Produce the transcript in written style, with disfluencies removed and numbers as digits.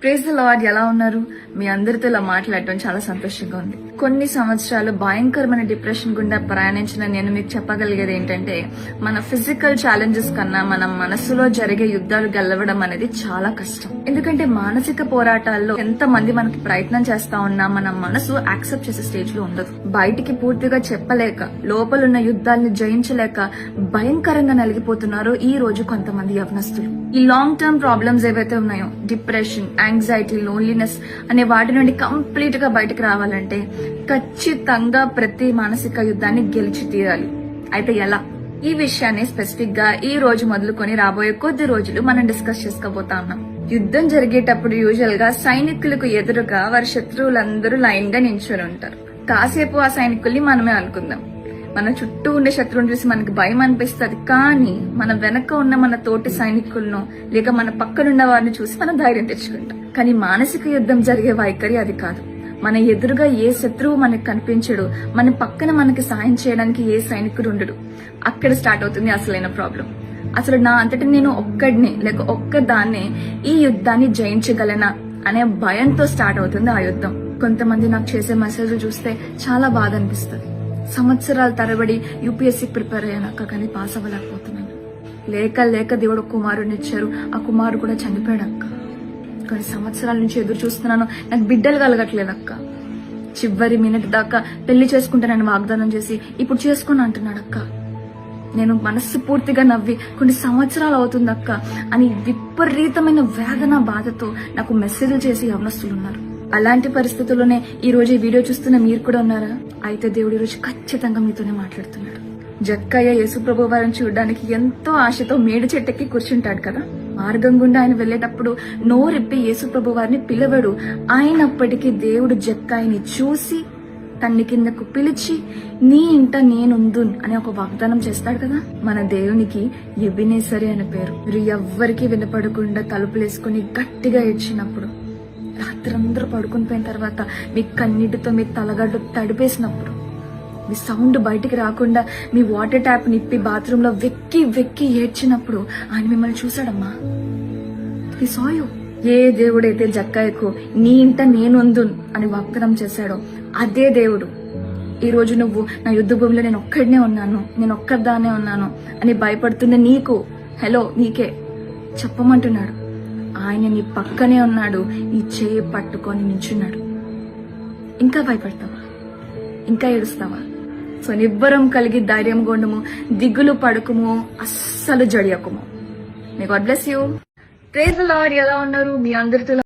Praise the Lord. ఎలా ఉన్నారు? మీ అందరితో ఇలా మాట్లాడటం చాలా సంతోషంగా ఉంది. కొన్ని సంవత్సరాలు భయంకరమైన డిప్రెషన్ గుండా ప్రయాణించిన నేను మీకు చెప్పగలిగేది ఏంటంటే, మన ఫిజికల్ ఛాలెంజెస్ కన్నా మన మనసులో జరిగే యుద్ధాలు గెలవడం అనేది చాలా కష్టం. ఎందుకంటే మానసిక పోరాటాల్లో ఎంత మంది మనకి ప్రయత్నం చేస్తా ఉన్నా మన మనసు యాక్సెప్ట్ చేసే స్టేజ్ లో ఉండదు. బయటికి పూర్తిగా చెప్పలేక, లోపలున్న యుద్ధాలను జయించలేక భయంకరంగా నలిగిపోతున్నారో ఈ రోజు కొంతమంది యవ్వనస్తులు. ఈ లాంగ్ టర్మ్ ప్రాబ్లమ్స్ ఏవైతే ఉన్నాయో, డిప్రెషన్, యాంగ్జైటీ, లోన్లీనెస్ అనే వాటి నుండి కంప్లీట్ గా బయటకు రావాలంటే ఖచ్చితంగా ప్రతి మానసిక యుద్ధాన్ని గెలిచి తీరాలి. అయితే ఎలా? ఈ విషయాన్ని స్పెసిఫిక్ గా ఈ రోజు మొదలుకొని రాబోయే కొద్ది రోజులు మనం డిస్కస్ చేసుకోబోతా ఉన్నాం. యుద్ధం జరిగేటప్పుడు యూజువల్ గా సైనికులకు ఎదురుగా వారి శత్రువులందరూ లైన్ గా నించుని ఉంటారు. కాసేపు ఆ సైనికుల్ని మనమే అనుకుందాం. మన చుట్టూ ఉండే శత్రువుని చూసి మనకి భయం అనిపిస్తుంది, కానీ మన వెనక ఉన్న మన తోటి సైనికులను లేక మన పక్కనున్న వారిని చూసి మనం ధైర్యం తెచ్చుకుంటాం. కానీ మానసిక యుద్ధం జరిగే వైఖరి అది కాదు. మన ఎదురుగా ఏ శత్రువు మనకు కనిపించడు, మన పక్కన మనకి సాయం చేయడానికి ఏ సైనికుడు ఉండడు. అక్కడ స్టార్ట్ అవుతుంది అసలైన ప్రాబ్లం. అసలు నా అంతటి నేను ఒక్కడినే లేక ఒక్కదాన్నే ఈ యుద్ధాన్ని జయించగలనా అనే భయంతో స్టార్ట్ అవుతుంది ఆ యుద్ధం. కొంతమంది నాకు చేసే మెసేజ్లు చూస్తే చాలా బాధ అనిపిస్తుంది. సంవత్సరాల తరబడి యూపీఎస్సీకి ప్రిపేర్ అయ్యానక్క, కానీ పాస్ అవ్వలేకపోతున్నాను. లేక లేక దేవుడు కుమారుడిని ఇచ్చారు, ఆ కుమారుడు కూడా చనిపోయాడక్క. కొన్ని సంవత్సరాల నుంచి ఎదురు చూస్తున్నాను, నాకు బిడ్డలు కలగట్లేదు అక్క. చివరి మినిట్ దాకా పెళ్లి చేసుకుంటానని వాగ్దానం చేసి ఇప్పుడు చేసుకుని అంటున్నాడక్క. నేను మనస్సు పూర్తిగా నవ్వి కొన్ని సంవత్సరాలు అవుతుందక్క అని విపరీతమైన వేదన, బాధతో నాకు మెసేజ్లు చేసి యవ్వనస్తులున్నారు. అలాంటి పరిస్థితుల్లోనే ఈ రోజు ఈ వీడియో చూస్తున్న మీరు కూడా ఉన్నారా? అయితే దేవుడు ఈ రోజు ఖచ్చితంగా మీతోనే మాట్లాడుతున్నాడు. జక్కయ్య యేసుప్రభు వారిని చూడడానికి ఎంతో ఆశతో మేడి చెట్టెక్కి కూర్చుంటాడు కదా. మార్గం గుండా ఆయన వెళ్లేటప్పుడు నోరెప్పి యేసుప్రభు వారిని పిలవడు. అయినప్పటికీ దేవుడు జక్కయ్యని చూసి తన్ని కిందకు పిలిచి నీ ఇంట నేనుందు అని ఒక వాగ్దానం చేస్తాడు కదా. మన దేవునికి ఎబినేసరి అని పేరు. మీరు ఎవ్వరికి వినపడకుండా తలుపులేసుకుని గట్టిగా ఏడ్చినప్పుడు, రాత్రందరూ పడుకుని పోయిన తర్వాత మీ కన్నీటితో మీ తలగడ్డ తడిపేసినప్పుడు, మీ సౌండ్ బయటికి రాకుండా మీ వాటర్ ట్యాప్ నిప్పి బాత్రూమ్ లో వెక్కి వెక్కి ఏడ్చినప్పుడు ఆయన మిమ్మల్ని చూశాడమ్మా. హి సా యు. ఏ దేవుడైతే జక్కయ్యకు నీ ఇంట నేనుందు అని వాగ్దానం చేశాడో అదే దేవుడు ఈ రోజు నువ్వు నా యుద్ధ భూమిలో నేను ఒక్కడినే ఉన్నాను, నేను ఒక్కదానే ఉన్నాను అని భయపడుతున్న నీకు, హలో నీకే చెప్పమంటున్నాడు. ఆయన నీ పక్కనే ఉన్నాడు, నీ చేయి పట్టుకొని నించున్నాడు. ఇంకా భయపడతావా? ఇంకా ఏడుస్తావా? సో నిబ్బరం కలిగి ధైర్యం కొండము, దిగులు పడుకుము, అస్సలు జడియకుము. May God bless you. Praise the Lord. ఎలా ఉన్నారు? మీ అందరితో